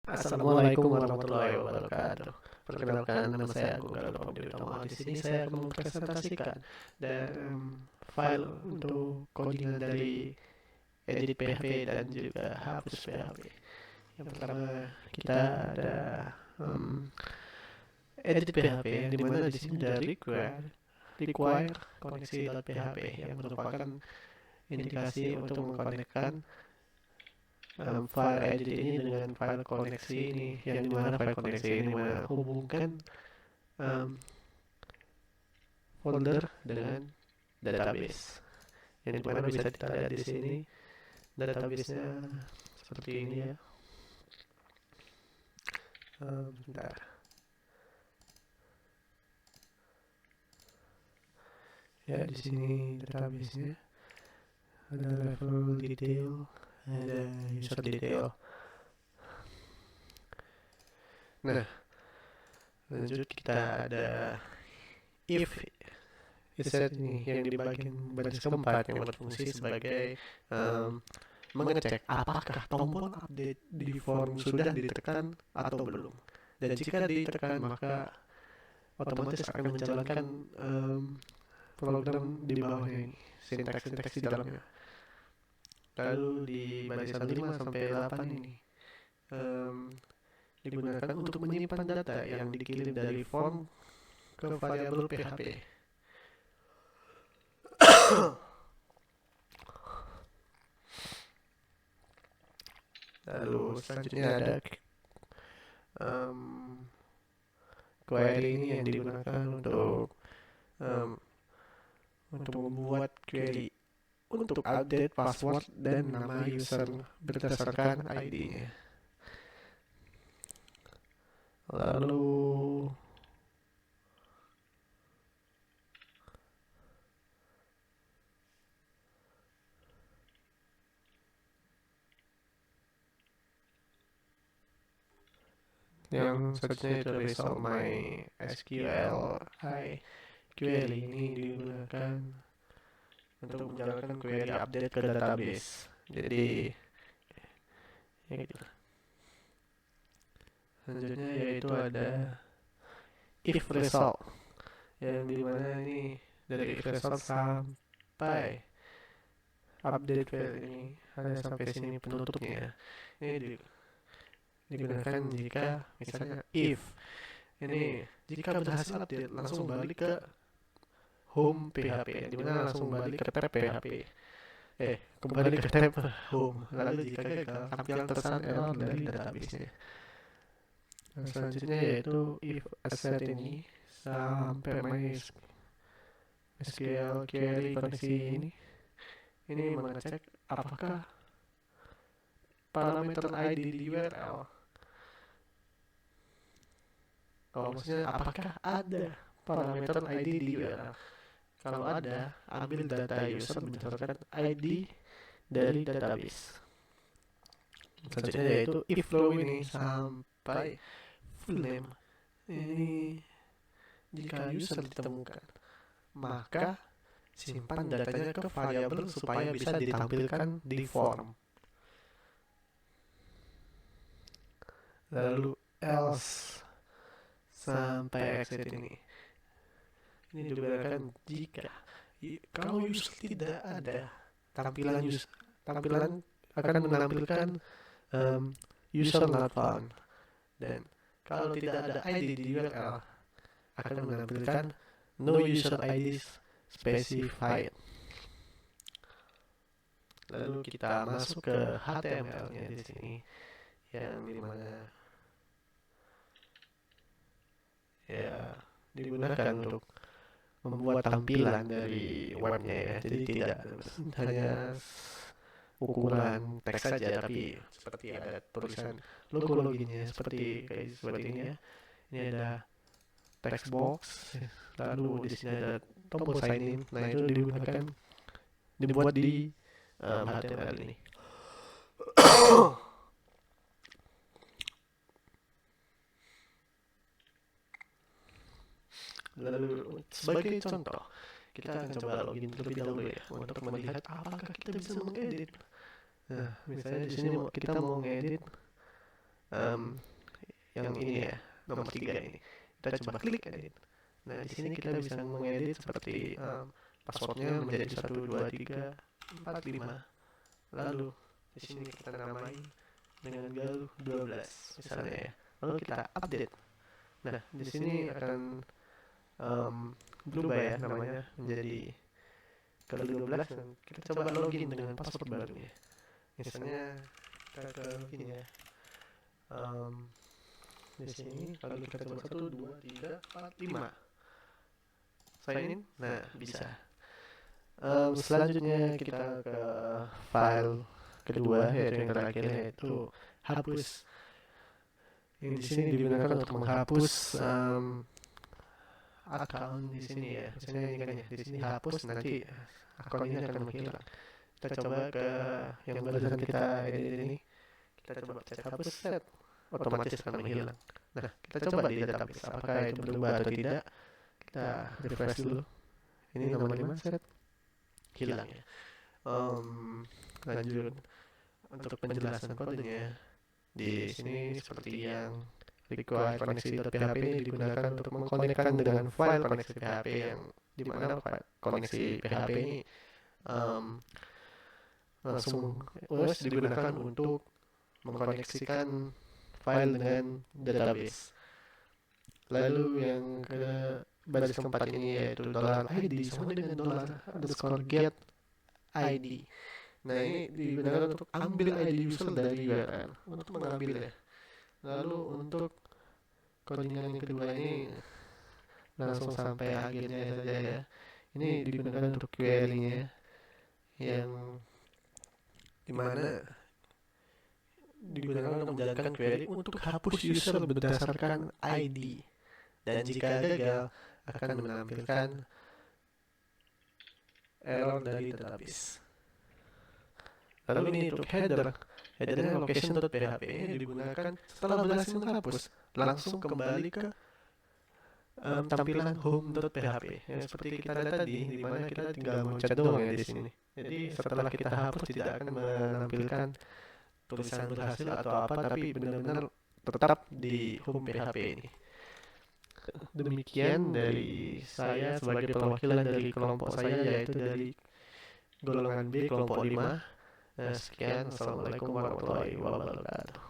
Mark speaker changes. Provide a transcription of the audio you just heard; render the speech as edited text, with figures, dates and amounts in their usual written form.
Speaker 1: Assalamualaikum warahmatullahi wabarakatuh. Perkenalkan, nama saya Agung Galuh Utama. Di sini saya akan mempresentasikan dan file untuk codingan dari edit PHP dan juga hapus PHP. Yang pertama kita ada edit PHP yang dimana di sini ada require koneksi.php yang merupakan indikasi untuk mengkonekkan file edit ini dengan file koneksi ini, yang dimana file koneksi ini menghubungkan folder dengan database, yang dimana bisa kita lihat di sini database-nya seperti ini ya. Bentar. Ya, di sini database-nya ada level detail, ada user detail. Nah, lanjut kita ada if set ini yang di bagian baris keempat yang berfungsi sebagai mengecek apakah tombol update di form sudah ditekan atau belum. Dan jika ditekan, maka otomatis akan menjalankan program di bawahnya ini, sintaks-sintaks di dalamnya. Lalu di barisan 5 sampai 8 ini digunakan untuk menyimpan data yang dikirim dari form ke variabel PHP. Lalu selanjutnya ada query ini yang digunakan untuk membuat query untuk update password dan nama user berdasarkan ID-nya. Lalu yang selanjutnya itu result my SQL query ini digunakan untuk menjalankan query update ke database. Jadi ya gitu. Selanjutnya yaitu ada if result, yang dimana ini dari if result sampai update query ini ada sampai sini penutupnya. Ini digunakan jika misalnya if ini jika berhasil update langsung balik ke home PHP, dimana langsung balik ke tab PHP, kembali ke tab home. Lalu jika gagal, tampilan terkesan error dari database-nya. Selanjutnya yaitu if asset ini sampai MySQL query koneksi ini mengecek apakah parameter ID di URL, maksudnya apakah ada parameter ID di URL. Kalau ada, ambil data user berdasarkan ID dari database. Selanjutnya yaitu if flow ini sampai full name. Ini jika user ditemukan, maka simpan datanya ke variabel supaya bisa ditampilkan di form. Lalu else sampai exit ini digunakan jika kalau user tidak ada, tampilan akan menampilkan user not found, dan kalau tidak ada ID di URL akan menampilkan no user ID specified. Lalu kita masuk ke HTML-nya di sini, yang dimana ya digunakan untuk membuat tampilan dari webnya ya. Jadi tidak hanya ukuran teks saja, tapi seperti ada tulisan logo-loginya seperti ini ya. Ini ada text box, lalu di sini ada tombol sign in. Nah, itu dibuat di HTML ini. Lalu sebagai contoh, kita akan coba login terlebih dahulu ya, untuk melihat apakah kita bisa mengedit. Nah, misalnya di sini kita mau ngedit Em, yang ini ya, nomor 3 ini. Kita coba klik edit. Nah, di sini kita bisa mengedit seperti passwordnya menjadi 12345. Lalu di sini kita namai dengan Galuh 12 misalnya ya. Lalu kita update. Nah, di sini akan berubah ya namanya menjadi Galuh 12 dan kita coba login dengan password barunya. Misalnya kita ke login ya. Di sini kalau kita coba 12345 sign in, nah bisa. Selanjutnya kita ke file kedua yaitu yang terakhir yaitu hapus. Yang di sini digunakan untuk menghapus akun di sini ya. Misalnya ini kan ya, di sini hapus, nanti akun ini akan menghilang. Kita coba ke yang barusan kita edit ini. Kita coba cek hapus, set, otomatis akan menghilang. Nah, kita coba di database apakah itu berubah atau tidak. Kita refresh dulu. Ini nomor 5, set, hilang ya. Lanjut untuk penjelasan kodenya. Di sini seperti yang require koneksi.php ini digunakan untuk mengkonekkan dengan file koneksi PHP yang dimana koneksi PHP ini langsung digunakan untuk mengkoneksikan file dengan database. Lalu yang ke baris keempat ini yaitu $id sama dengan $_get ID. Nah, ini digunakan untuk ambil ID user dari URL, untuk mengambil ya. Lalu untuk codingan yang kedua ini langsung sampai akhirnya saja ya. Ini digunakan untuk query-nya yang dimana digunakan untuk menjalankan query untuk hapus user berdasarkan ID, dan jika gagal akan menampilkan error dari database. Lalu ini untuk headernya location.php ini digunakan setelah berhasil menghapus langsung kembali ke tampilan home.php yang seperti kita lihat tadi, di mana kita tinggal mencet doang ya di sini. Jadi setelah kita hapus tidak akan menampilkan tulisan berhasil atau apa, tapi benar-benar tetap di home PHP ini. Demikian dari saya sebagai perwakilan dari kelompok saya, yaitu dari golongan B kelompok 5. Sekian, assalamualaikum warahmatullahi wabarakatuh.